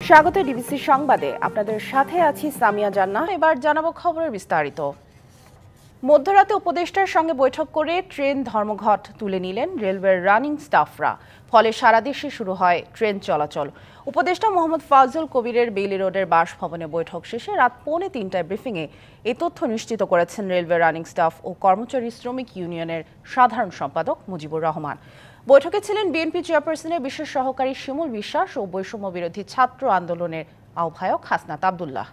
স্বাগত ডিবিসি সংবাদে, আপনাদের সাথে আছি সামিয়া জান্নাহ। এবার জানাবো খবরের বিস্তারিত। মধ্যরাতে উপদেষ্টার সঙ্গে বৈঠক করে ট্রেন ধর্মঘট তুলে নিলেন রেলওয়ের রানিং স্টাফরা। ফলে সারা দেশে শুরু হয় ট্রেন চলাচল। উপদেষ্টা মোহাম্মদ ফাজল কবিরের বেইলি রোডের বাসভবনে বৈঠক শেষে রাত 2:45 ব্রিফিংয়ে এ তথ্য নিশ্চিত করেছেন রেলওয়ে রানিং স্টাফ ও কর্মচারী শ্রমিক ইউনিয়নের সাধারণ সম্পাদক মুজিবুর রহমান। বৈঠকে ছিলেন বিএনপি চেয়ারপারসনের বিশেষ সহকারী শিমুল বিশ্বাস ও বৈষম্য বিরোধী ছাত্র আন্দোলনের আহ্বায়ক হাসনাত আব্দুল্লাহ।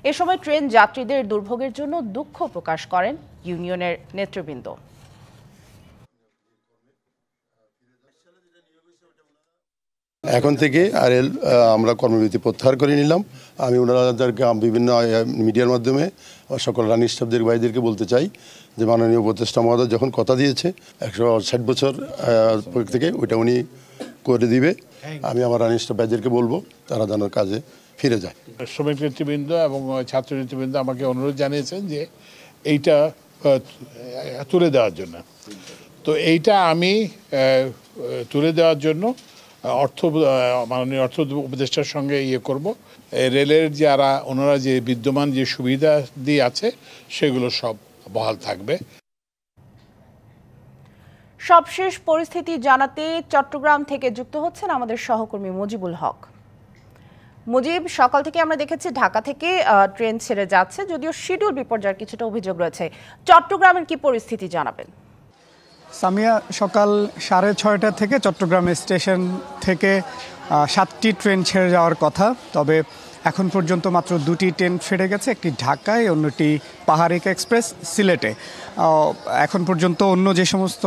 এ সময় ট্রেন যাত্রীদের দুর্ভোগের জন্য দুঃখ প্রকাশ করেন ইউনিয়নের নেতৃবৃন্দ। এখন থেকে আরএল আমরা কর্মবিরতি প্রত্যাহার করে নিলাম। আমি ওনাদেরকে বিভিন্ন মিডিয়ার মাধ্যমে সকল রানিং স্টাফদের ভাইদেরকে বলতে চাই যে মাননীয় উপদেষ্টা মহোদয় যখন কথা দিয়েছে 160 বছর থেকে ওইটা উনি করে দিবে। আমি আমার রানিং স্টাফ ভাইদেরকে বলবো তারা যেন কাজে ফিরে যায়। শ্রমিক নেতৃবৃন্দ এবং ছাত্র নেতৃবৃন্দ আমাকে অনুরোধ জানিয়েছেন যে এইটা তুলে দেওয়ার জন্য। তো এইটা আমি তুলে দেওয়ার জন্য মাননীয় অর্থ উপদেষ্টার সঙ্গে করব। রেলের যারা ওনারা যে বিদ্যমান যে সুবিধা দিয়ে আছে সেগুলো সব বহাল থাকবে। সবশেষ পরিস্থিতি জানাতে চট্টগ্রাম থেকে যুক্ত হচ্ছেন আমাদের সহকর্মী মুজিবুল হক। মুজিব, সকাল থেকে আমরা দেখেছি ঢাকা থেকে ট্রেন ছেড়ে যাচ্ছে, যদিও শিডিউল বিপর্যয়ের কিছুটা অভিযোগ রয়েছে। চট্টগ্রামের কি পরিস্থিতি জানাবেন? সামিয়া, সকাল 6:30 থেকে চট্টগ্রাম স্টেশন থেকে 7টি ট্রেন ছেড়ে যাওয়ার কথা। তবে এখন পর্যন্ত মাত্র 2টি ট্রেন ছেড়ে গেছে, একটি ঢাকায়, অন্যটি পাহাড়িক এক্সপ্রেস সিলেটে। এখন পর্যন্ত অন্য যে সমস্ত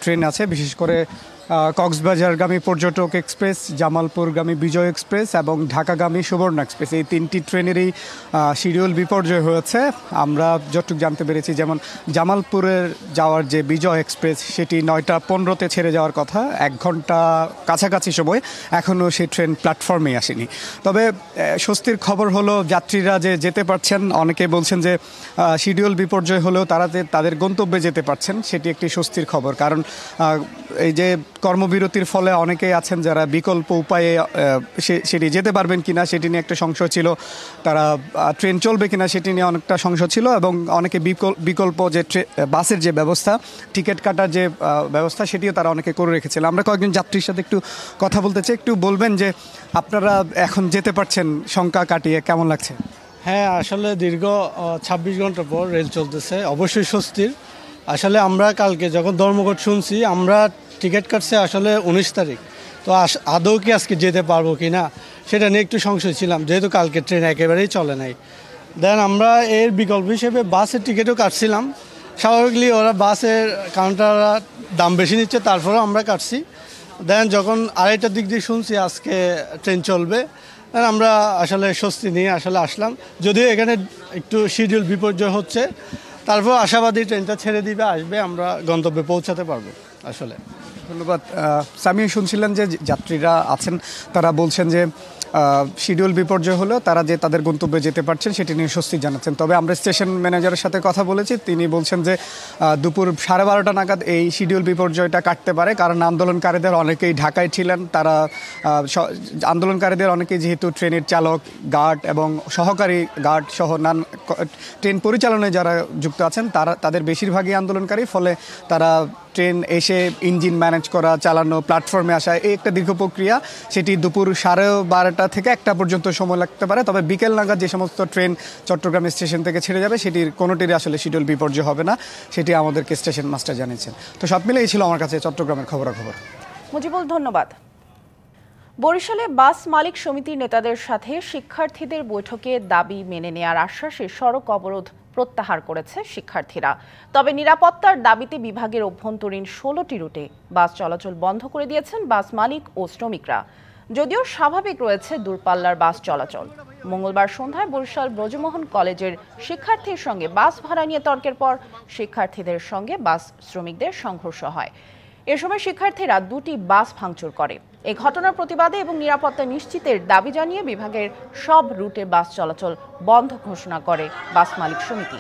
ট্রেন আছে, বিশেষ করে কক্সবাজারগামী পর্যটক এক্সপ্রেস, জামালপুরগামী বিজয় এক্সপ্রেস এবং ঢাকাগামী সুবর্ণ এক্সপ্রেস, এই 3টি ট্রেনেরই শিডিউল বিপর্যয় হয়েছে। আমরা যতটুকু জানতে পেরেছি, যেমন জামালপুরের যাওয়ার যে বিজয় এক্সপ্রেস সেটি 9:15 ছেড়ে যাওয়ার কথা, 1 ঘন্টা কাছাকাছি সময় এখনও সেই ট্রেন প্ল্যাটফর্মে আসেনি। তবে স্বস্তির খবর হলো যাত্রীরা যে যেতে পারছেন, অনেকে বলছেন যে শিডিউল বিপর্যয় হলেও তারা যে তাদের গন্তব্যে যেতে পারছেন, সেটি একটি স্বস্তির খবর। কারণ এই যে কর্মবিরতির ফলে অনেকেই আছেন যারা বিকল্প উপায়ে সেটি যেতে পারবেন কিনা সেটি নিয়ে একটা সংশয় ছিল, তারা ট্রেন চলবে কিনা সেটি নিয়ে অনেকটা সংশয় ছিল, এবং অনেকে বিকল্প যে বাসের যে ব্যবস্থা, টিকিট কাটার যে ব্যবস্থা, সেটিও তারা অনেকে করে রেখেছিল। আমরা কয়েকজন যাত্রীর সাথে একটু কথা বলতে চাই। একটু বলবেন যে আপনারা এখন যেতে পারছেন শঙ্কা কাটিয়ে, কেমন লাগছে? হ্যাঁ, আসলে দীর্ঘ 26 ঘন্টা পর রেল চলতেছে, অবশ্যই স্বস্তির। আসলে আমরা কালকে যখন ধর্মঘট শুনছি, আমরা টিকিট কাটছে আসলে 19 তারিখ। তো আদৌ কি আজকে যেতে পারবো কি না সেটা নিয়ে একটু সংশয় ছিলাম, যেহেতু কালকে ট্রেন একেবারেই চলে নাই। দেন আমরা এর বিকল্প হিসেবে বাসের টিকিটও কাটছিলাম। স্বাভাবিকলি ওরা বাসের কাউন্টাররা দাম বেশি নিচ্ছে, তারপরেও আমরা কাটছি। দেন যখন 2:30টার দিক দিয়ে শুনছি আজকে ট্রেন চলবে, দেন আমরা আসলে স্বস্তি নিয়ে আসলে আসলাম। যদিও এখানে একটু শিডিউল বিপর্যয় হচ্ছে, তারপর আশাবাদী ট্রেনটা ছেড়ে দিবে, আসবে, আমরা গন্তব্যে পৌঁছাতে পারবো। আসলে ধন্যবাদ। সামিয়া, শুনছিলেন যে যাত্রীরা আছেন তারা বলছেন যে শিডিউল বিপর্যয় হলেও তারা যে তাদের গন্তব্যে যেতে পারছেন সেটি নিয়ে স্বস্তি জানাচ্ছেন। তবে আমরা স্টেশন ম্যানেজারের সাথে কথা বলেছি, তিনি বলছেন যে দুপুর 12:30 নাগাদ এই শিডিউল বিপর্যয়টা কাটতে পারে, কারণ আন্দোলনকারীদের অনেকেই ঢাকায় ছিলেন। তারা আন্দোলনকারীদের অনেকেই যেহেতু ট্রেনের চালক, গার্ড এবং সহকারী গার্ড সহ ট্রেন পরিচালনায় যারা যুক্ত আছেন তাদের বেশিরভাগই আন্দোলনকারী, ফলে তারা ট্রেন এসে ইঞ্জিন ম্যানেজ করা, চালানো, প্ল্যাটফর্মে আসা, এই একটা দীর্ঘ প্রক্রিয়া। সেটি দুপুর 12:30 থেকে 1টা পর্যন্ত সময় লাগতে পারে। তবে বিকেল নাগাদ যে সমস্ত ট্রেন চট্টগ্রাম স্টেশন থেকে ছেড়ে যাবে সেটির কোনোটিরই আসলে শিডিউল বিপর্যয় হবে না, সেটি আমাদেরকে স্টেশন মাস্টার জানিয়েছেন। তো সব মিলে এই ছিল আমার কাছে চট্টগ্রামের খবরাখবর। মুজিবুল, ধন্যবাদ। বরিশালে বাস মালিক সমিতির নেতাদের সাথে শিক্ষার্থীদের বৈঠকে দাবি মেনে নেয়ার আশ্বাসে সড়ক অবরোধ প্রত্যাহার করেছে শিক্ষার্থীরা। তবে নিরাপত্তার দাবিতে বিভাগের অভ্যন্তরীণ 16টি রুটে বাস চলাচল বন্ধ করে দিয়েছেন বাস মালিক ও শ্রমিকরা। যদিও স্বাভাবিক রয়েছে দূরপাল্লার বাস চলাচল। মঙ্গলবার সন্ধ্যায় বরিশাল ব্রজমোহন কলেজের শিক্ষার্থীর সঙ্গে বাস ভাড়া নিয়ে তর্কের পর শিক্ষার্থীদের সঙ্গে বাস শ্রমিকদের সংঘর্ষ হয়। এ সময় শিক্ষার্থীরা 2টি বাস ভাঙচুর করে। এই ঘটনার প্রতিবাদে এবং নিরাপত্তা নিশ্চিতের দাবি জানিয়ে বিভাগের সব রুটে বাস চলাচল বন্ধ ঘোষণা করে বাস মালিক সমিতি।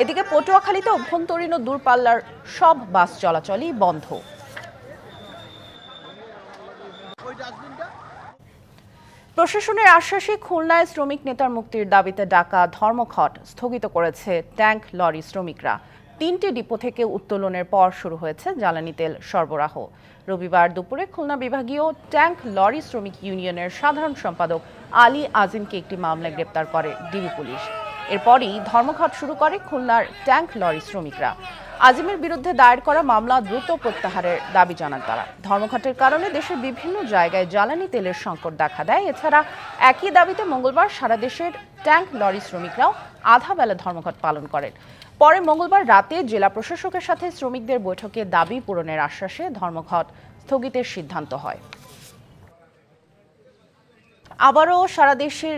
এদিকে পটুয়াখালীতে অভ্যন্তরীণ ও দূরপাল্লার সব বাস চলাচলই বন্ধ। প্রশাসনের আশ্বাসে খুলনায় শ্রমিক নেতার মুক্তির দাবিতে ডাকা ধর্মঘট স্থগিত করেছে ট্যাঙ্ক লরি শ্রমিকরা। 3টি ডিপো থেকে উত্তোলনের পর শুরু হয়েছে জ্বালানি তেল সরবরাহ। রবিবার দুপুরে খুলনা বিভাগীয় ট্যাঙ্ক লরি শ্রমিক ইউনিয়নের সাধারণ সম্পাদক আলী আজিমকে একটি মামলায় গ্রেপ্তার করে ডিবি পুলিশ। এরপরই ধর্মঘট শুরু করে খুলনার ট্যাঙ্ক লরি শ্রমিকরা। আজিমের বিরুদ্ধে দায়ের করা মামলা দ্রুত প্রত্যাহারের দাবি জানান তারা। ধর্মঘটের কারণে দেশের বিভিন্ন জায়গায় জ্বালানি তেলের সংকট দেখা দেয়। এছাড়া একই দাবিতে মঙ্গলবার সারা দেশের ট্যাঙ্ক লরি শ্রমিকরাও আধা বেলা ধর্মঘট পালন করেন। পরে মঙ্গলবার রাতে জেলা প্রশাসকের সাথে শ্রমিকদের বৈঠকে দাবি পূরণের আশ্বাসে ধর্মঘট স্থগিতের সিদ্ধান্ত হয়। আবারও সারা দেশে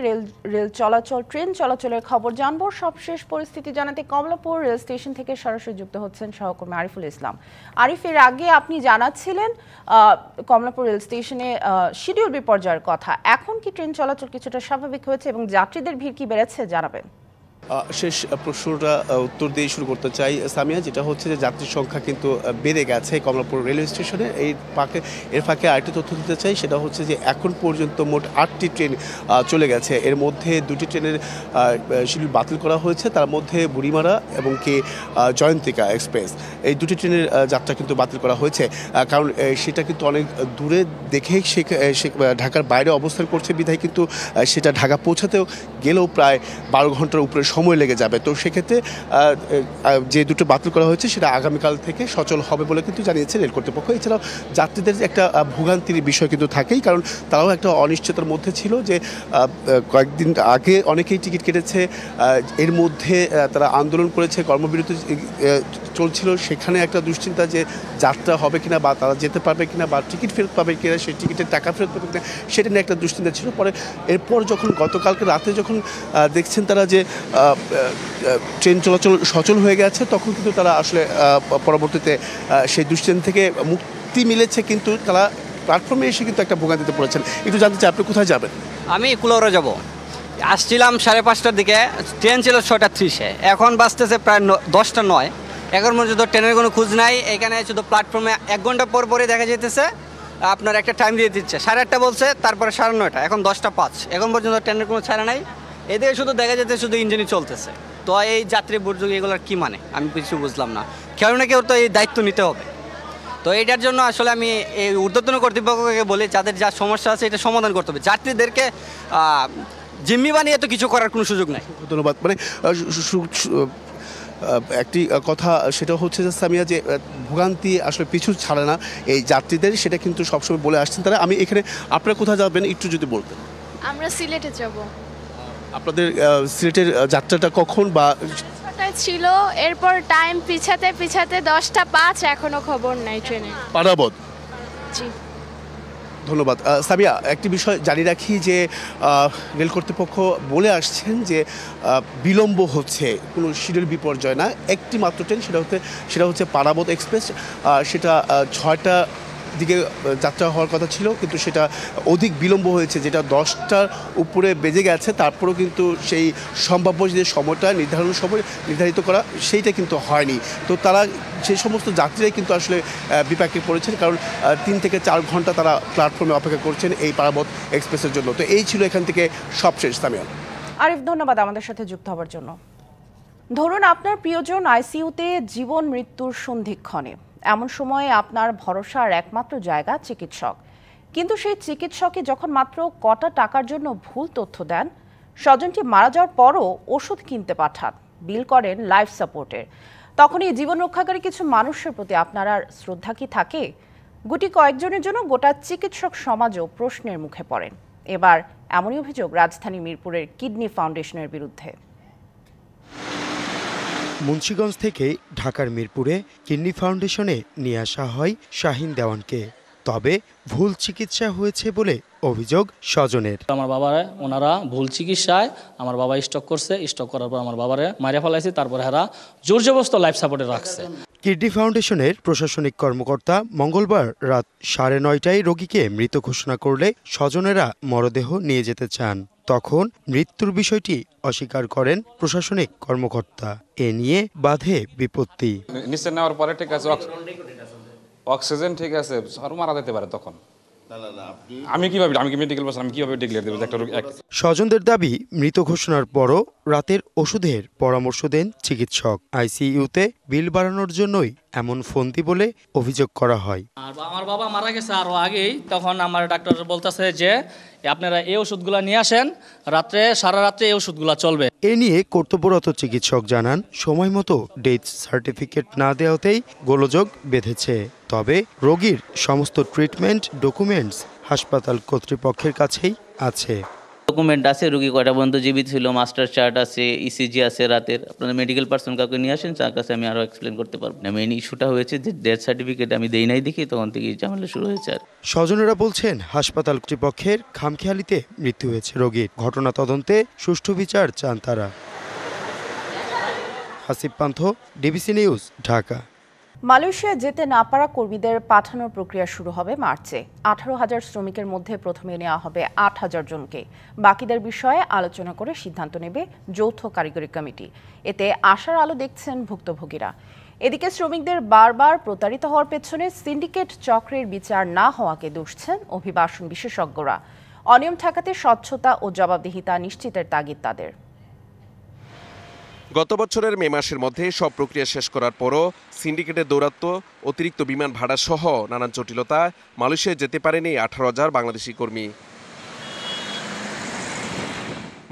ট্রেন চলাচলের খবর জানবো। সবশেষ পরিস্থিতি জানাতে কমলাপুর রেল স্টেশন থেকে সরাসরি যুক্ত হচ্ছেন সহকর্মী আরিফুল ইসলাম। আরিফ, এর আগে আপনি জানাচ্ছিলেন কমলাপুর রেল স্টেশনে শিডিউল বিপর্যয়ের কথা। এখন কি ট্রেন চলাচল কিছুটা স্বাভাবিক হয়েছে এবং যাত্রীদের ভিড় কি বেড়েছে জানাবেন? শেষ প্রশ্নটা উত্তর দিয়ে শুরু করতে চাই সামিয়া, যেটা হচ্ছে যে যাত্রীর সংখ্যা কিন্তু বেড়ে গেছে কমলাপুর রেলওয়ে স্টেশনে। এর ফাঁকে আরেকটি তথ্য দিতে চাই, সেটা হচ্ছে যে এখন পর্যন্ত মোট 8টি ট্রেন চলে গেছে। এর মধ্যে 2টি ট্রেনের শিডিউল বাতিল করা হয়েছে, তার মধ্যে বুড়িমারা এবং জয়ন্তিকা এক্সপ্রেস, এই 2টি ট্রেনের যাত্রা কিন্তু বাতিল করা হয়েছে। কারণ সেটা কিন্তু অনেক দূরে দেখে ঢাকার বাইরে অবস্থান করছে বিধায় কিন্তু সেটা ঢাকা পৌঁছাতেও গেলেও প্রায় 12 ঘন্টার উপরে সময় লেগে যাবে। তো সেক্ষেত্রে যে 2টো বাতিল করা হয়েছে সেটা আগামীকাল থেকে সচল হবে বলে কিন্তু জানিয়েছে রেল কর্তৃপক্ষ। এছাড়াও যাত্রীদের একটা ভোগান্তির বিষয় কিন্তু থাকেই, কারণ তারাও একটা অনিশ্চয়তার মধ্যে ছিল যে কয়েকদিন আগে অনেকেই টিকিট কেটেছে, এর মধ্যে তারা আন্দোলন করেছে, কর্মবিরতি চলছিল, সেখানে একটা দুশ্চিন্তা যে যাত্রা হবে কিনা বা তারা যেতে পারবে কিনা বা টিকিট ফেরত পাবে কিনা, সেই টিকিটের টাকা ফেরত পাবে কিনা, সেটা নিয়ে একটা দুশ্চিন্তা ছিল। পরে এরপর যখন গতকালকে রাতে যখন দেখছেন তারা যে ট্রেন চলাচল সচল হয়ে গেছে, তখন কিন্তু তারা আসলে পরবর্তীতে সেই দুশ্চিন্তা থেকে মুক্তি মিলেছে, কিন্তু তারা প্ল্যাটফর্মে এসে কিন্তু একটা ভোগান্তিতে পড়েছেন। একটু জানতে চাই আপনি কোথায় যাবেন? আমি কুলাউড়া যাব। আসছিলাম 5:30টার দিকে, ট্রেন ছিল 6:30-এ, এখন বাজতেছে প্রায় 10:09। এখন পর্যন্ত ট্রেনের কোনো খোঁজ নাই। এখানে শুধু প্ল্যাটফর্মে 1 ঘন্টা পর পরে দেখা যেতেছে আপনার একটা টাইম দিয়ে দিচ্ছে, 8:30 বলছে, তারপরে 9:30, এখন 10:05। এখন পর্যন্ত ট্রেনের কোনো ছাড়া নাই। এদিকে শুধু দেখা যাচ্ছে শুধু ইঞ্জিনই চলতেছে। তো এই যাত্রী দুর্যোগ এগুলোর কী মানে আমি কিছু বুঝলাম না। কেউ না কেউ তো এই দায়িত্ব নিতে হবে। তো এইটার জন্য আসলে আমি এই ঊর্ধ্বতন কর্তৃপক্ষকে বলি, যাদের যা সমস্যা আছে এটা সমাধান করতে হবে। যাত্রীদেরকে জিম্মি বানিয়ে তো কিছু করার কোনো সুযোগ নাই। ধন্যবাদ। মানে একটি কথা সেটা হচ্ছে যে সামিয়া, যে ভোগান্তি আসলে পিছু ছাড়ে না এই যাত্রীদের, সেটা কিন্তু সবসময় বলে আসছেন তারা। আমি এখানে আপনারা কোথায় যাবেন একটু যদি বলতেন। আমরা সিলেটে যাব। আপনাদের সিলেটের যাত্রাটা কখন বা ছিল? এরপর টাইম পিছাতে 10:05, এখনো খবর নাই ট্রেনে। পারাবত। জি ধন্যবাদ সামিয়া। একটি বিষয় জানি রাখি যে রেল কর্তৃপক্ষ বলে আসছেন যে বিলম্ব হচ্ছে, কোনো শিডিউল বিপর্যয় না, একটি মাত্র ট্রেন, সেটা হচ্ছে পারাবত এক্সপ্রেস। সেটা 6টা দিকে যাত্রা হওয়ার কথা ছিল, কিন্তু সেটা অধিক বিলম্ব হয়েছে, যেটা 10টার উপরে বেজে গেছে। তারপরেও কিন্তু সেই সম্ভাব্য যে সময়টা নির্ধারিত করা সেইটা কিন্তু হয়নি। তো তারা সেই সমস্ত যাত্রীরাই কিন্তু আসলে বিপাকে পড়েছেন, কারণ 3 থেকে 4 ঘন্টা তারা প্ল্যাটফর্মে অপেক্ষা করছেন এই পারাবত এক্সপ্রেসের জন্য। তো এই ছিল এখান থেকে সবশেষ। সামিয়া। আরিফ, ধন্যবাদ আমাদের সাথে যুক্ত হওয়ার জন্য। ধরুন আপনার প্রিয়জন আইসিইউতে জীবন মৃত্যুর সন্ধিক্ষণে। এমন সময়ে আপনার ভরসার একমাত্র জায়গা চিকিৎসক। কিন্তু সেই চিকিৎসকে যখন মাত্র কটা টাকার জন্য ভুল তথ্য দেন, স্বজনটি মারা যাওয়ার পরও ওষুধ কিনতে পাঠান, বিল করেন লাইফ সাপোর্টের, তখন এই জীবন রক্ষাকারী কিছু মানুষের প্রতি আপনার আর শ্রদ্ধা কি থাকে? গুটি কয়েকজনের জন্য গোটা চিকিৎসক সমাজও প্রশ্নের মুখে পড়েন। এবার এমনই অভিযোগ রাজধানী মিরপুরের কিডনি ফাউন্ডেশনের বিরুদ্ধে। মুন্সিগঞ্জ থেকে ঢাকার মিরপুরে কিডনি ফাউন্ডেশনে নিয়ে আসা হয় শাহিন দেওয়ানকে। তবে ভুল চিকিৎসা হয়েছে বলে অভিযোগ স্বজনের। আমার বাবারে ওনারা ভুল চিকিৎসায় আমার বাবা স্ট্রোক করছে, স্ট্রোক করার পর আমার বাবারে মারিয়া ফেলাইছে, তারপরে এরা জোর জবরদস্ত লাইফ সাপোর্টে রাখছে। কিডনি ফাউন্ডেশনের প্রশাসনিক কর্মকর্তা মঙ্গলবার রাত 9:30টায় রোগীকে মৃত ঘোষণা করলে স্বজনেরা মরদেহ নিয়ে যেতে চান। তখন মৃত্যুর বিষয়টি অস্বীকার করেন প্রশাসনিক কর্মকর্তা। এ নিয়ে বাধে বিপত্তি। নিচে নেওয়ার পরে ঠিক আছে, অক্সিজেন ঠিক আছে, আর মারা যেতে পারে তখন। আমি কি মেডিকেল পার্সন, আমি কিভাবে ডিক্লেয়ার দেবো একটা রোগী? স্বজনদের দাবি, মৃত ঘোষণার পরও রাতের ওষুধের পরামর্শ দেন চিকিৎসক। আইসিইউতে বিল বাড়ানোর জন্যই এমন ফন্দি বলে অভিযোগ করা হয়। আর আমার বাবা মারা গেছে আরও আগেই, তখন আমার ডাক্তার বলতেছে যে আপনারা এই ওষুধগুলো নিয়ে আসেন, সারা রাত্রে এই ওষুধগুলো চলবে। এ নিয়ে কর্তব্যরত চিকিৎসক জানান, সময় মতো ডেথ সার্টিফিকেট না দেওয়াতেই গোলযোগ বেঁধেছে। তবে রোগীর সমস্ত ট্রিটমেন্ট ডকুমেন্টস হাসপাতাল কর্তৃপক্ষের কাছেই আছে। ডকুমেন্ট আছে, রোগী কয়টা পর্যন্ত জীবিত ছিল, মাস্টার চার্ট আছে, ইসিজি আছে রাতের। আপনাদের মেডিকেল পার্সন কাউকে নিয়ে আসেন, তার কাছে আমি আরও এক্সপ্লেন করতে পারবো না। মেইন ইস্যুটা হয়েছে যে ডেথ সার্টিফিকেট আমি দেই নাই দেখি, তখন থেকে ঝামেলা শুরু হয়েছে। আর স্বজনেরা বলছেন, হাসপাতাল কর্তৃপক্ষের খামখেয়ালিতে মৃত্যু হয়েছে রোগীর। ঘটনা তদন্তে সুষ্ঠু বিচার চান তারা। হাসিব পান্থ, ডিবিসি নিউজ, ঢাকা। মালয়েশিয়া যেতে না পারা কর্মীদের পাঠানোর প্রক্রিয়া শুরু হবে মার্চে। 18,000 শ্রমিকের মধ্যে প্রথমে নেওয়া হবে 8,000 জনকে। বাকিদের বিষয়ে আলোচনা করে সিদ্ধান্ত নেবে যৌথ কারিগরি কমিটি। এতে আশার আলো দেখছেন ভুক্তভোগীরা। এদিকে শ্রমিকদের বারবার প্রতারিত হওয়ার পেছনে সিন্ডিকেট চক্রের বিচার না হওয়াকে দুষছেন অভিবাসন বিশেষজ্ঞরা। অনিয়ম ঠেকাতে স্বচ্ছতা ও জবাবদিহিতা নিশ্চিতের তাগিদ তাদের। গত বছরের মে মাসের মধ্যে সব প্রক্রিয়া শেষ করার পরও সিন্ডিকেটের দৌরাত্ম্য, অতিরিক্ত বিমান ভাড়া সহ নানান জটিলতা মালয়েশিয়ায় যেতে পারেনি 18,000 বাংলাদেশি কর্মী।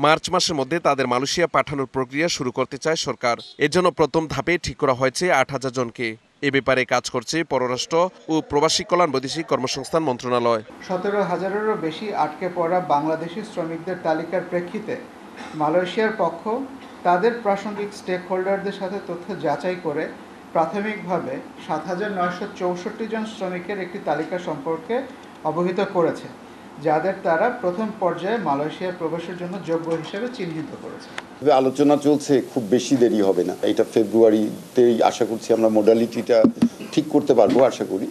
মার্চ মাসের মধ্যে তাদের মালয়েশিয়া পাঠানোর প্রক্রিয়া শুরু করতে চায় সরকার। এর জন্য প্রথম ধাপে ঠিক করা হয়েছে 8,000 জনকে। এ ব্যাপারে কাজ করছে পররাষ্ট্র ও প্রবাসী কল্যাণ বৈদেশিক কর্মসংস্থান মন্ত্রণালয়। 17,000-এরও বেশি আটকে পড়া বাংলাদেশি শ্রমিকদের তালিকার প্রেক্ষিতে মালয়েশিয়ার পক্ষ তাদের প্রাসঙ্গিক স্টেক হোল্ডারদের সাথে তথ্য যাচাই করে প্রাথমিকভাবে 7,964 জন শ্রমিকের একটি তালিকা সম্পর্কে অবহিত করেছে, যাদের তারা প্রথম পর্যায়ে মালয়েশিয়ায় প্রবেশের জন্য যোগ্য হিসেবে চিহ্নিত করেছে। আলোচনা চলছে, খুব বেশি দেরি হবে না। এটা ফেব্রুয়ারিতেই আশা করছি আমরা মডালিটিটা ঠিক করতে পারবো। আশা করি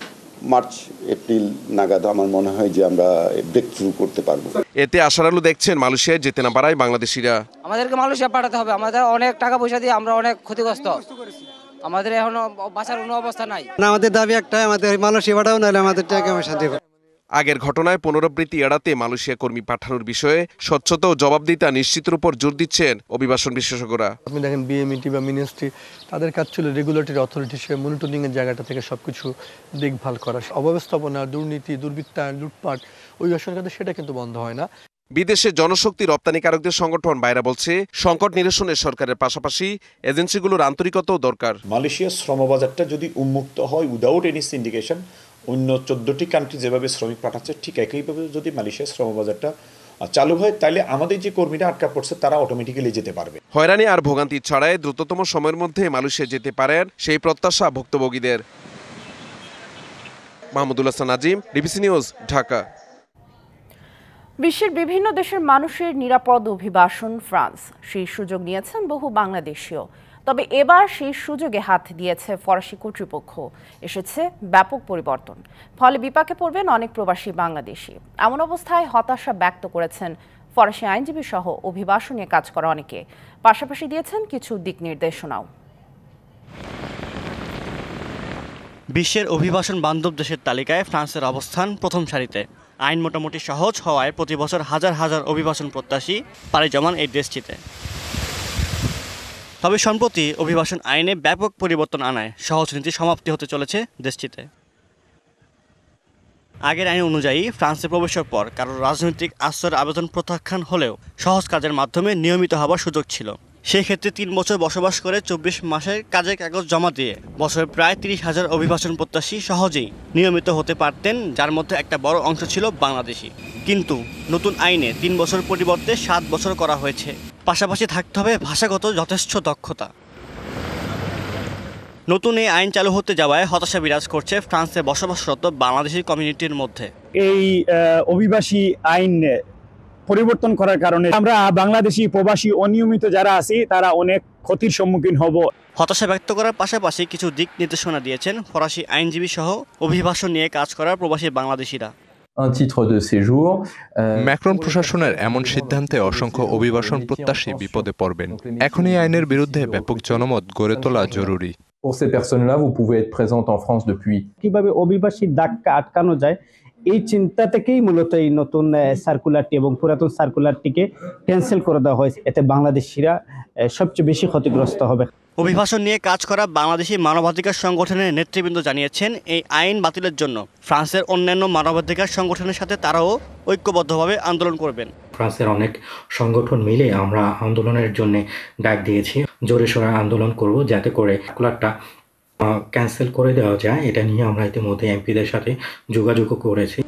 মার্চ এপ্রিল নাগাদ আমার মনে হয় যে আমরা ব্রেক থ্রু করতে পারবো। এতে আশার আলো দেখছেন মালয়েশিয়ায় যেতে না পারায় বাংলাদেশিরা। আমাদেরকে মালয়েশিয়া পাঠাতে হবে, আমাদের অনেক টাকা পয়সা দিয়ে আমরা অনেক ক্ষতিগ্রস্ত, আমাদের এখনো বাঁচার কোনো অবস্থা নাই। আমাদের দাবি একটাই, আমাদের মালয়েশিয়া পাঠাও, নাহলে আমাদের টাকা পয়সা দেব। আগের ঘটনায় পুনরাবৃত্তি এড়াতে মালয়েশিয়া কর্মী পাঠানোর বিষয়ে স্বচ্ছতা ও জবাবদিহিতা নিশ্চিতের উপর জোর দিচ্ছেন অভিবাসন বিশেষজ্ঞরা। আপনি দেখেন বিএমইটি বা মিনিস্ট্রি, তাদের কাজ ছিল রেগুলেটরি অথরিটি হিসেবে মনিটরিং এর জায়গাটা থেকে সবকিছু দেখভাল করা। অব্যবস্থাপনা, দুর্নীতি, দুর্বৃত্তায়ন, লুটপাট ওই সরকারদের সেটা কিন্তু বন্ধ হয় না। বিদেশে জনশক্তি রপ্তানিকারকদের সংগঠন বাইরা বলছে, সংকট নিরসনে সরকারের পাশাপাশি এজেন্সিগুলোর আন্তরিকতাও দরকার। মালয়েশিয়ার শ্রমবাজারটা যদি উন্মুক্ত হয় উইদাউট এনি সিন্ডিকেশন, অন্য 14টি কান্ট্রি যেভাবে শ্রমিক পাঠাচ্ছে ঠিক একইভাবে যদি মালয়েশিয়ার শ্রমবাজারটা চালু হয়, তাহলে আমাদের যে কর্মীরা আটকা পড়ছে তারা অটোমেটিক্যালি যেতে পারবে। হয়রানি আর ভোগান্তি ছাড়াই দ্রুততম সময়ের মধ্যে মালয়েশিয়া যেতে পারেন সেই প্রত্যাশা ভুক্তভোগীদের। Mahmudul Hasan Nazim, DBC news, Dhaka. বিশ্বের বিভিন্ন দেশের মানুষের নিরাপদ অভিবাসন ফ্রান্স, সেই সুযোগ নিয়েছেন বহু বাংলাদেশীয়। তবে এবার সেই সুযোগে হাত দিয়েছে ফরাসি কর্তৃপক্ষ। এসেছে ব্যাপক পরিবর্তন, ফলে বিপাকে পড়বেন অনেক প্রবাসী বাংলাদেশি। এমন অবস্থায় হতাশা ব্যক্ত করেছেন ফরাসি আইনজীবী সহ অভিবাসন নিয়ে কাজ করা অনেকে। পাশাপাশি দিয়েছেন কিছু দিক নির্দেশনাও। বিশ্বের অভিবাসন বান্ধব দেশের তালিকায় ফ্রান্সের অবস্থান প্রথম সারিতে। আইন মোটামুটি সহজ হওয়ায় প্রতি বছর হাজার হাজার অভিবাসন প্রত্যাশী পাড়ি জমান এই দেশটিতে। তবে সম্প্রতি অভিবাসন আইনে ব্যাপক পরিবর্তন আনায় সহজ নীতি সমাপ্তি হতে চলেছে দেশটিতে। আগের আইন অনুযায়ী ফ্রান্সে প্রবেশের পর কারোর রাজনৈতিক আশ্রয়ের আবেদন প্রত্যাখ্যান হলেও সহজ কাজের মাধ্যমে নিয়মিত হওয়ার সুযোগ ছিল। সেই ক্ষেত্রে 3 বছর বসবাস করে 24 মাসের কাজের কাগজ জমা দিয়ে বছরে প্রায় 30,000 অভিবাসন প্রত্যাশী সহজেই নিয়মিত হতে পারতেন, যার মধ্যে একটা বড় অংশ ছিল বাংলাদেশি। কিন্তু নতুন আইনে 3 বছর পরিবর্তে 7 বছর করা হয়েছে। পাশাপাশি থাকতে হবে ভাষাগত যথেষ্ট দক্ষতা। নতুন এই আইন চালু হতে যাওয়ায় হতাশা বিরাজ করছে ফ্রান্সে বসবাসরত বাংলাদেশি কমিউনিটির মধ্যে। এই অভিবাসী আইন পরিবর্তন করার কারণে আমরা বাংলাদেশি প্রবাসী অনিয়মিত যারা আছি তারা অনেক ক্ষতির সম্মুখীন হব। হতাশা ব্যক্ত করার পাশাপাশি কিছু দিক নির্দেশনা দিয়েছেন ফরাসি আইনজীবী সহ অভিবাসন নিয়ে কাজ করা প্রবাসী বাংলাদেশিরা। ম্যাক্রন প্রশাসনের এমন সিদ্ধান্তে অসংখ্য অভিবাসন প্রত্যাশী বিপদে পড়বেন। এখন এই আইনের বিরুদ্ধে ব্যাপক জনমত গড়ে তোলা জরুরি। Pour ces personnes-là, vous pouvez être présente en France depuis. কিভাবে অভিবাসী ধাক্কা আটকানো যায় এই চিন্তা থেকেই মূলত এই নতুন সার্কুলারটি এবং পুরাতন সার্কুলারটিকে ক্যান্সেল করে দেওয়া হয়েছে। এতে বাংলাদেশিরা সবচেয়ে বেশি ক্ষতিগ্রস্ত হবে। অভিবাসন নিয়ে কাজ করা বাংলাদেশি মানবাধিকার সংগঠনের নেতৃবৃন্দ জানিয়েছেন এই আইন বাতিলের জন্য ফ্রান্সের অন্যান্য মানবাধিকার সংগঠনের সাথে তারাও ঐক্যবদ্ধভাবে আন্দোলন করবেন। ফ্রান্সের অনেক সংগঠন মিলে আমরা আন্দোলনের জন্য ডাক দিয়েছি, জোরে সোরে আন্দোলন করব যাতে করে সার্কুলারটা ক্যান্সেল করে দেওয়া যায়। এটা নিয়ে আমরা ইতিমধ্যে এমপিদের সাথে যোগাযোগ করেছি।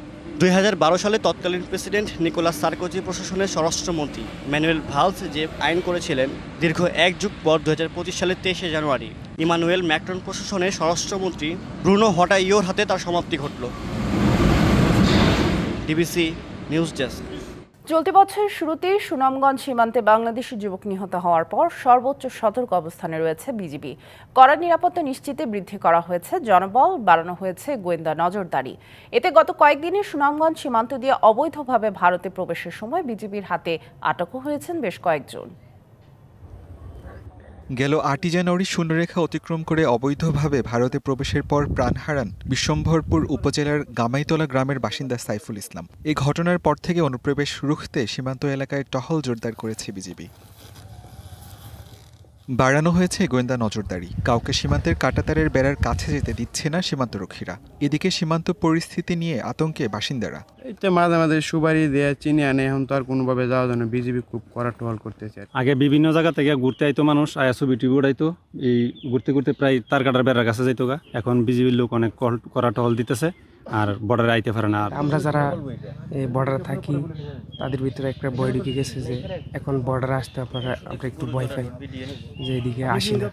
2012 সালে তৎকালীন প্রেসিডেন্ট নিকোলাস সার্কোজি প্রশাসনের স্বরাষ্ট্রমন্ত্রী ম্যানুয়েল ভালস যে আইন করেছিলেন, দীর্ঘ এক যুগ পর 2025 সালের 23শে জানুয়ারি ইমানুয়েল ম্যাক্রন প্রশাসনের স্বরাষ্ট্রমন্ত্রী ব্রুনো হটাইয়োর হাতে তার সমাপ্তি ঘটল। DBC news desk. চলতি বছরের শুরুতেই সুনামগঞ্জ সীমান্তে বাংলাদেশি যুবক নিহত হওয়ার পর সর্বোচ্চ সতর্ক অবস্থানে রয়েছে বিজিবি। কড়া নিরাপত্তা নিশ্চিতে বৃদ্ধি করা হয়েছে জনবল, বাড়ানো হয়েছে গোয়েন্দা নজরদারি। এতে গত কয়েকদিনে সুনামগঞ্জ সীমান্ত দিয়ে অবৈধভাবে ভারতে প্রবেশের সময় বিজিবির হাতে আটকও হয়েছেন বেশ কয়েকজন। গেল 8 জানুয়ারি শূন্যরেখা অতিক্রম করে অবৈধভাবে ভারতে প্রবেশের পর প্রাণ হারান বিশ্বম্ভরপুর উপজেলার গামাইতলা গ্রামের বাসিন্দা সাইফুল ইসলাম। এই ঘটনার পর থেকে অনুপ্রবেশ রুখতে সীমান্ত এলাকায় টহল জোরদার করেছে বিজিবি। বাড়ানো হয়েছে গোয়েন্দা নজরদারি। কাউকে সীমান্তের কাঁটাতারের বেড়ার কাছে যেতে দিচ্ছে না সীমান্তরক্ষীরা। এদিকে সীমান্ত পরিস্থিতি নিয়ে আতঙ্কে বাসিন্দারা। এটা মাঝে মাঝে সুপারি দিয়ে চিনি আনে, এখন তো আর কোনোভাবে যাওয়া যায় না। বিজিবি খুব কড়া টহল করতেছে। আগে বিভিন্ন জায়গা থেকে ঘুরতে আইতো মানুষ, ছবি টিভি উড়াইতো, এই ঘুরতে ঘুরতে প্রায় তার কাটার বেড়ার কাছে যাইতো গা। এখন বিজিবির লোক অনেক কড়া টহল দিতেছে আর বর্ডারে আইতে পারে না। আমরা যারা বর্ডারে থাকি তাদের ভিতরে একটা ভয় ঢুকে গেছে যে এখন বর্ডারে আসতে আমরা একটু ভয় পাই যে এদিকে আসি না।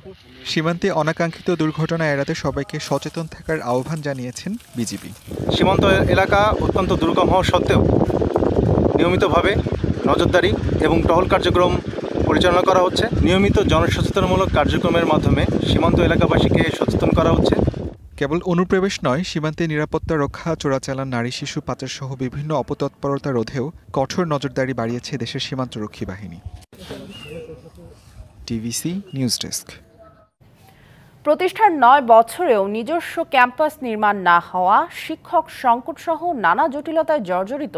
সীমান্তে অনাকাঙ্ক্ষিত দুর্ঘটনা এড়াতে সবাইকে সচেতন থাকার আহ্বান জানিয়েছেন বিজিবি। সীমান্ত এলাকা অত্যন্ত দুর্গম হওয়া সত্ত্বেও নিয়মিতভাবে নজরদারি এবং টহল কার্যক্রম পরিচালনা করা হচ্ছে। নিয়মিত জনসচেতনমূলক কার্যক্রমের মাধ্যমে সীমান্ত এলাকাবাসীকে সচেতন করা হচ্ছে। কেবল অনুপ্রবেশ নয়, সীমান্তে নিরাপত্তা রক্ষা, চোরাচালান, নারী শিশু পাচার সহ বিভিন্ন অপতৎপরতা রোধেও কঠোর নজরদারি বাড়িয়েছে দেশের সীমান্তরক্ষী বাহিনী। TVC news desk. প্রতিষ্ঠার 9 বছরেও নিজস্ব ক্যাম্পাস নির্মাণ না হওয়া, শিক্ষক সংকট সহ নানা জটিলতায় জর্জরিত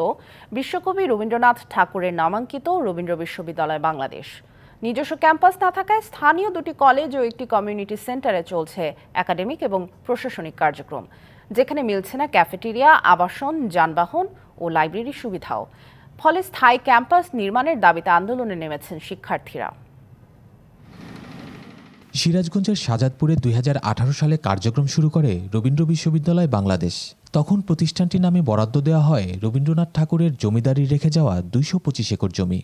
বিশ্বকবি রবীন্দ্রনাথ ঠাকুরের নামাঙ্কিত রবীন্দ্র বিশ্ববিদ্যালয় বাংলাদেশ। নিজস্ব ক্যাম্পাস না থাকায় স্থানীয় 2টি কলেজ ও একটি কমিউনিটি সেন্টারে চলছে একাডেমিক এবং প্রশাসনিক কার্যক্রম, যেখানে মিলছে না ক্যাফেটেরিয়া, আবাসন, যানবাহন ও লাইব্রেরি সুবিধাও। ফলে স্থায়ী ক্যাম্পাস নির্মাণের দাবিতে আন্দোলনে নেমেছেন শিক্ষার্থীরা। সিরাজগঞ্জের শাহজাদপুরে 2018 সালে কার্যক্রম শুরু করে রবীন্দ্র বিশ্ববিদ্যালয় বাংলাদেশ। তখন প্রতিষ্ঠানটির নামে বরাদ্দ দেওয়া হয় রবীন্দ্রনাথ ঠাকুরের জমিদারি রেখে যাওয়া 225 একর জমি।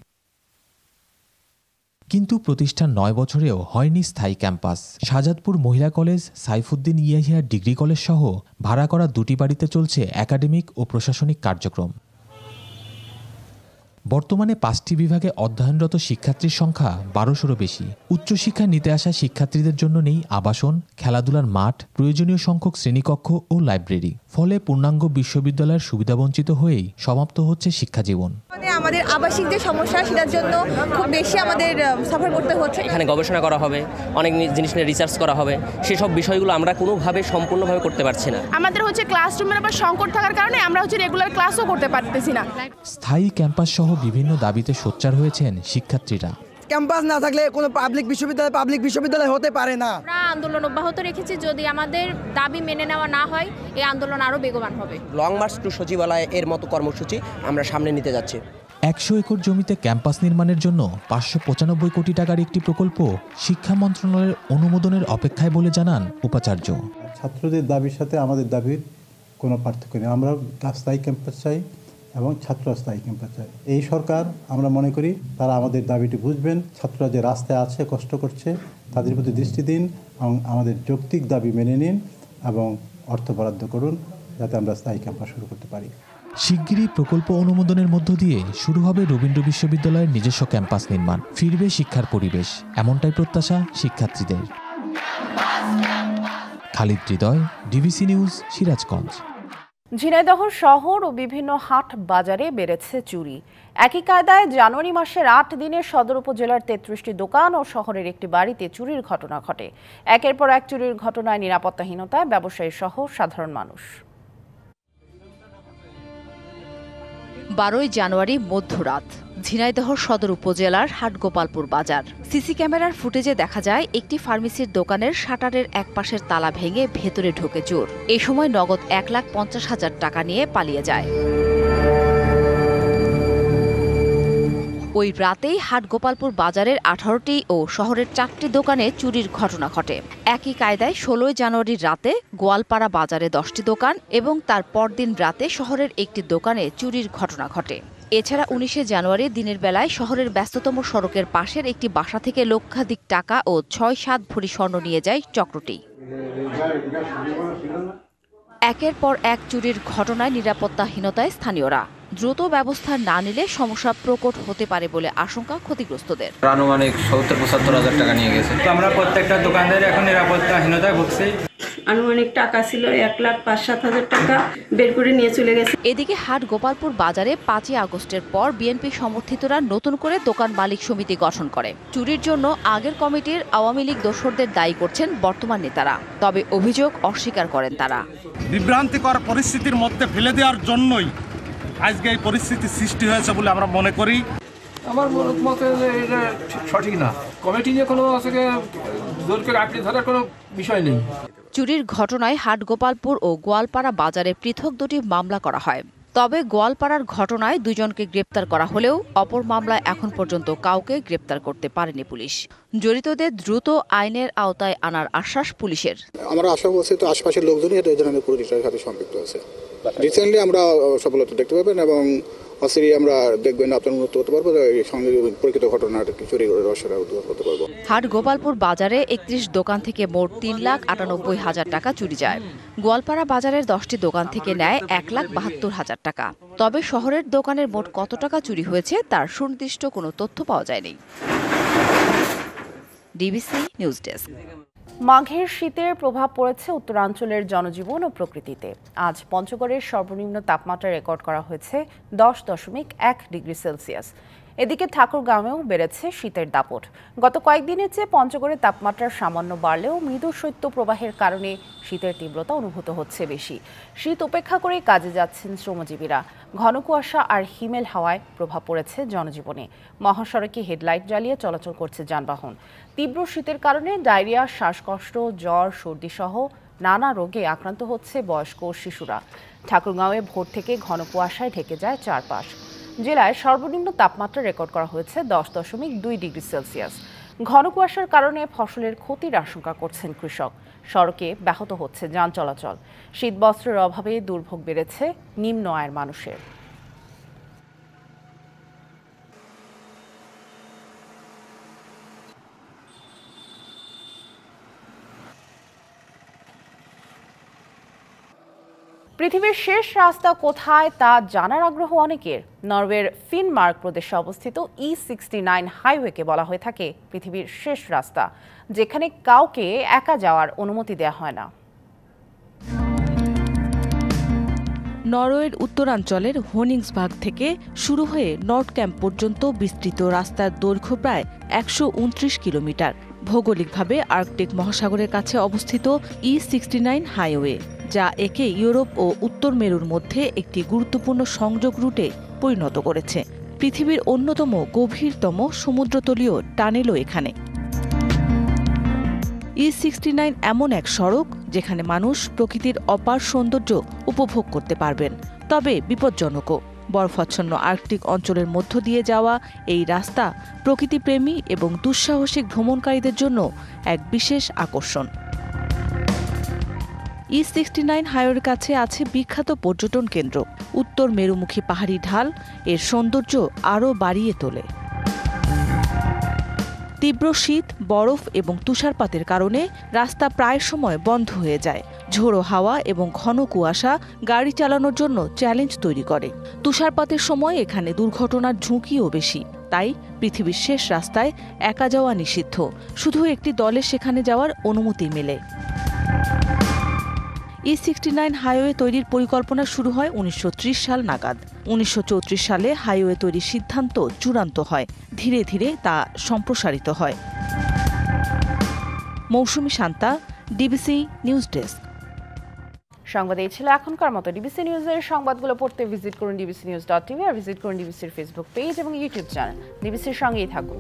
কিন্তু প্রতিষ্ঠান 9 বছরেও হয়নি স্থায়ী ক্যাম্পাস। শাহজাদপুর মহিলা college, Saifuddin Yahya degree college সহ ভাড়া করা 2টি বাড়িতে চলছে একাডেমিক ও প্রশাসনিক কার্যক্রম। বর্তমানে 5টি বিভাগে অধ্যয়নরত শিক্ষার্থীর সংখ্যা 1200-এরও বেশি। উচ্চশিক্ষা নিতে আসা শিক্ষার্থীদের জন্য নেই আবাসন, খেলাধুলার মাঠ, প্রয়োজনীয় সংখ্যক শ্রেণীকক্ষ ও লাইব্রেরি। ফলে পূর্ণাঙ্গ বিশ্ববিদ্যালয়ের সুবিধাবঞ্চিত হয়েই সমাপ্ত হচ্ছে শিক্ষাজীবন। আমাদের আবাসিক যে সমস্যা, সেটার জন্য খুব বেশি আমাদের সাফার করতে হচ্ছে। এখানে গবেষণা করা হবে, অনেক জিনিস নিয়ে রিসার্চ করা হবে, সেসব বিষয়গুলো আমরা কোনোভাবে সম্পূর্ণভাবে করতে পারছি না। আমাদের ক্লাসরুমের আবার সংকট থাকার কারণে আমরা রেগুলার ক্লাসও করতে পারতেছি না। স্থায়ী ক্যাম্পাস সহ বিভিন্ন দাবিতে সোচ্চার হয়েছেন শিক্ষার্থীরা। ক্যাম্পাস না থাকলে কোনো পাবলিক বিশ্ববিদ্যালয় হতে পারে না। আমরা আন্দোলন অব্যাহত রেখেছি। যদি আমাদের দাবি মেনে নেওয়া না হয়, এই আন্দোলন আরও বেগবান হবে। লং মার্চ টু সচিবালয় এর মতো কর্মসূচি আমরা সামনে নিতে যাচ্ছি। 100 একর জমিতে ক্যাম্পাস নির্মাণের জন্য 595 কোটি টাকার একটি প্রকল্প শিক্ষা মন্ত্রণালয়ের অনুমোদনের অপেক্ষায় বলে জানান উপাচার্য। ছাত্রদের দাবির সাথে আমাদের দাবির কোনো পার্থক্য নেই। আমরা স্থায়ী ক্যাম্পাস চাই এবং ছাত্র স্থায়ী ক্যাম্পাস চাই। এই সরকার, আমরা মনে করি তারা আমাদের দাবিটি বুঝবেন। ছাত্ররা যে রাস্তায় আছে, কষ্ট করছে, তাদের প্রতি দৃষ্টি দিন এবং আমাদের যৌক্তিক দাবি মেনে নিন এবং অর্থ বরাদ্দ করুন যাতে আমরা স্থায়ী ক্যাম্পাস শুরু করতে পারি। শিগগিরই প্রকল্প অনুমোদনের মধ্য দিয়ে শুরু হবে রবীন্দ্র বিশ্ববিদ্যালয়ের নিজস্ব ক্যাম্পাস নির্মাণ। ফিরবে শিক্ষার পরিবেশ, এমনটাই প্রত্যাশা শিক্ষার্থীদের। খালিদ হৃদয়, ডিবিসি নিউজ, সিরাজগঞ্জ। ঝিনাইদহ শহর ও বিভিন্ন হাট বাজারে বেড়েছে চুরি। একই কায়দায় জানুয়ারি মাসের 8 দিনে সদর উপজেলার 33টি দোকান ও শহরের একটি বাড়িতে চুরির ঘটনা ঘটে। একের পর এক চুরির ঘটনায় নিরাপত্তাহীনতায় ব্যবসায়ী সহ সাধারণ মানুষ। 12 জানুয়ারি মধ্যরাত ঝিনাইদহ সদর উপজেলার হাটগোপালপুর বাজার। সিসি ক্যামেরার ফুটেজে দেখা যায় একটি ফার্মেসির দোকানের শাটারের এক পাশের তালা ভেঙে ভেতরে ঢোকে চোর। এ সময় নগদ 1,50,000 টাকা নিয়ে পালিয়ে যায়। ওই রাতেই হাটগোপালপুর বাজারের 18টি ও শহরের 4টি দোকানে চুরির ঘটনা ঘটে। একই কায়দায় 16 জানুয়ারির রাতে গোয়ালপাড়া বাজারে 10টি দোকান এবং তার পরদিন রাতে শহরের একটি দোকানে চুরির ঘটনা ঘটে। এছাড়া 19 জানুয়ারি দিনের বেলায় শহরের ব্যস্ততম সড়কের পাশের একটি বাসা থেকে লক্ষাধিক টাকা ও 6-7 ভরি স্বর্ণ নিয়ে যায় চক্রটি। একের পর এক চুরির ঘটনায় নিরাপত্তাহীনতায় স্থানীয়রা। দ্রুত ব্যবস্থা না নিলে সমস্যা প্রকট হতে পারে বলে আশঙ্কা ক্ষতিগ্রস্তদের। আনুমানিক 70-75,000 টাকা নিয়ে গেছে। আমরা প্রত্যেকটা দোকানদার এখন নিরাপত্তাহীনতায় ভুগছি। আনুমানিক টাকা ছিল 1,05,000-7,000 টাকা বের করে নিয়ে চলে গেছে। এদিকে হাটগোপালপুর বাজারে 5 আগস্টের পর বিএনপি সমর্থিতরা নতুন করে দোকান মালিক সমিতি গঠন করে। চুরির জন্য আগের কমিটির আওয়ামী লীগ দোসরদের দায়ী করছেন বর্তমান নেতারা। তবে অভিযোগ অস্বীকার করেন তারা। বিভ্রান্তিকর পরিস্থিতির মধ্যে ফেলে দেওয়ার জন্যই আজকে এই পরিস্থিতি সৃষ্টি হয়েছে বলে আমরা মনে করি। আমার মতে এটা সঠিক না। কমিটি নিয়ে কোনো জোর করে আঁকড়ে ধরার কোনো বিষয় নেই। চুরির ঘটনায় হাটগোপালপুর ও গোয়ালপাড়া বাজারে পৃথক 2টি মামলা করা হয়। তবে গোয়ালপাড়ার ঘটনায় 2 জনকে গ্রেপ্তার করা হলেও অপর মামলায় এখন পর্যন্ত কাউকে গ্রেপ্তার করতে পারেনি পুলিশ। জড়িতদের দ্রুত আইনের আওতায় আনার আশ্বাস পুলিশের। আমরা আশা করছি তো আশপাশের লোকজনই এই ধরনের পুলিশের সাথে সম্পৃক্ত আছে। রিসেন্টলি আমরা সফলতা দেখতে পাবেন এবং অচিরে আমরা দেখবেন আপনার উন্নত হতে পারবো, সঙ্গে প্রকৃত ঘটনার চুরি করে রহস্যটা উদ্ধার করতে পারবো। হাটগোপালপুর বাজারে 31 দোকান থেকে মোট 3,98,000 টাকা চুরি যায়। গোয়ালপাড়া বাজারের 10টি দোকান থেকে নেয় 1,72,000 টাকা। তবে শহরের দোকানের মোট কত টাকা চুরি হয়েছে তার সুনির্দিষ্ট কোনো তথ্য পাওয়া যায়নি। DBC news desk. মাঘের শীতের প্রভাব পড়েছে উত্তরাঞ্চলের জনজীবন ও প্রকৃতিতে। আজ পঞ্চগড়ের সর্বনিম্ন তাপমাত্রা রেকর্ড করা হয়েছে 10.1 ডিগ্রি সেলসিয়াস। এদিকে ঠাকুরগাঁওয়েও বেড়েছে শীতের দাপট। গত কয়েকদিনের চেয়ে পঞ্চগড়ের তাপমাত্রা সামান্য বাড়লেও মৃদু শৈত্য প্রবাহের কারণে শীতের তীব্রতা অনুভূত হচ্ছে বেশি। শীত উপেক্ষা করে কাজে যাচ্ছেন শ্রমজীবীরা। ঘন কুয়াশা আর হিমেল হাওয়ায় প্রভাব পড়েছে জনজীবনে। মহাসড়কে হেডলাইট জ্বালিয়ে চলাচল করছে যানবাহন। তীব্র শীতের কারণে ডায়রিয়া, শ্বাসকষ্ট, জ্বর, সর্দি সহ নানা রোগে আক্রান্ত হচ্ছে বয়স্ক ও শিশুরা। ঠাকুরগাঁওয়ে ভোর থেকে ঘন কুয়াশায় ঢেকে যায় চারপাশ। জেলায় সর্বনিম্ন তাপমাত্রা রেকর্ড করা হয়েছে 10.2 ডিগ্রি সেলসিয়াস। ঘন কুয়াশার কারণে ফসলের ক্ষতির আশঙ্কা করছেন কৃষক। সড়কে ব্যাহত হচ্ছে যান চলাচল। শীতবস্ত্রের অভাবে দুর্ভোগ বেড়েছে নিম্ন আয়ের মানুষের। পৃথিবীর শেষ রাস্তা কোথায় তা জানার আগ্রহ অনেকের। নরওয়ের ফিনমার্ক প্রদেশে অবস্থিত E69 হাইওয়েকে বলা হয়ে থাকে পৃথিবীর শেষ রাস্তা, যেখানে কাউকে একা যাওয়ার অনুমতি দেওয়া হয় না। নরওয়ের উত্তরাঞ্চলের হোনিংসবার্গ থেকে শুরু হয়ে নর্থ ক্যাম্প পর্যন্ত বিস্তৃত রাস্তার দৈর্ঘ্য প্রায় 129 কিলোমিটার। ভৌগোলিকভাবে আর্কটিক মহাসাগরের কাছে অবস্থিত E69 হাইওয়ে, যা একে ইউরোপ ও উত্তর মেরুর মধ্যে একটি গুরুত্বপূর্ণ সংযোগ রুটে পরিণত করেছে। পৃথিবীর অন্যতম গভীরতম সমুদ্রতলীয় টানেলও এখানে। E69 এমন এক সড়ক যেখানে মানুষ প্রকৃতির অপার সৌন্দর্য উপভোগ করতে পারবেন, তবে বিপজ্জনকও। বরফাচ্ছন্ন আর্কটিক অঞ্চলের মধ্য দিয়ে যাওয়া এই রাস্তা প্রকৃতিপ্রেমী এবং দুঃসাহসিক ভ্রমণকারীদের জন্য এক বিশেষ আকর্ষণ। E69 হাইওয়ের কাছে আছে বিখ্যাত পর্যটন কেন্দ্র। উত্তর মেরুমুখী পাহাড়ি ঢাল এর সৌন্দর্য আরও বাড়িয়ে তোলে। তীব্র শীত, বরফ এবং তুষারপাতের কারণে রাস্তা প্রায় সময় বন্ধ হয়ে যায়। ঝোড়ো হাওয়া এবং ঘন কুয়াশা গাড়ি চালানোর জন্য চ্যালেঞ্জ তৈরি করে। তুষারপাতের সময় এখানে দুর্ঘটনার ঝুঁকিও বেশি। তাই পৃথিবীর শেষ রাস্তায় একা যাওয়া নিষিদ্ধ, শুধু একটি দলে সেখানে যাওয়ার অনুমতি মেলে। E69 হাইওয়ে তৈরির পরিকল্পনা শুরু হয় 1930 সাল নাগাদ। 1934 সালে হাইওয়ে তৈরির সিদ্ধান্ত চূড়ান্ত হয়। ধীরে ধীরে তা সম্প্রসারিত হয়। মৌসুমী শান্তা, ডিবিসি নিউজ ডেস্ক। সংবাদ এই ছিল এখনকার মতো। ডিবিসি নিউজের সংবাদগুলো পড়তে ভিজিট করুন dbcnews.tv আর ভিজিট করুন ডিবিসির ফেসবুক পেজ এবং ইউটিউব চ্যানেল। ডিবিসির সঙ্গেই থাকুন।